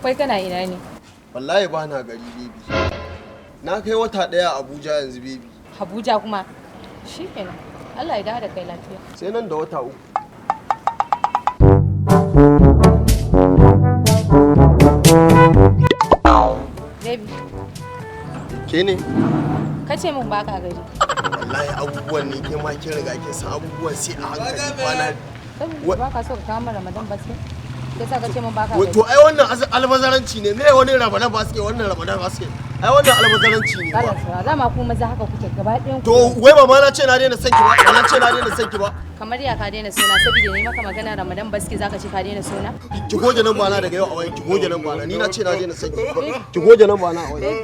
Kai kana ina ne? Wallahi ba na gari baby. Na kai wata ɗaya a Abuja yanzu baby. Abuja kuma? Shikenan. Allah ya dawo da kai lafiya. Sai nan da wata 3. Baby. Ke ne? Ka ce min baka gari. Wallahi abubuwan ne ke ma kin riga kin san abubuwan sai a hankali kwana. Saboda baka so ka kawo min Ramadan basket. Sai sa ka ce min baka gari. To ai wannan albazaranci ne. Me wani Ramadan basket wannan Ramadan basket. Ai wannan albazaranci ne. Allah sa dama ku maza haka kuke gaba ɗayan ku. To wai mama na ce na daina son ki ba. Na ce na daina son ki ba. Kamar ya ka daina suna saboda ne maka magana Ramadan basket zaka ce ka daina suna? Ki goge nan bana daga yau a wayan ki goge nan bana. Ni na ce na daina son ki. Ki goge nan bana a wayan.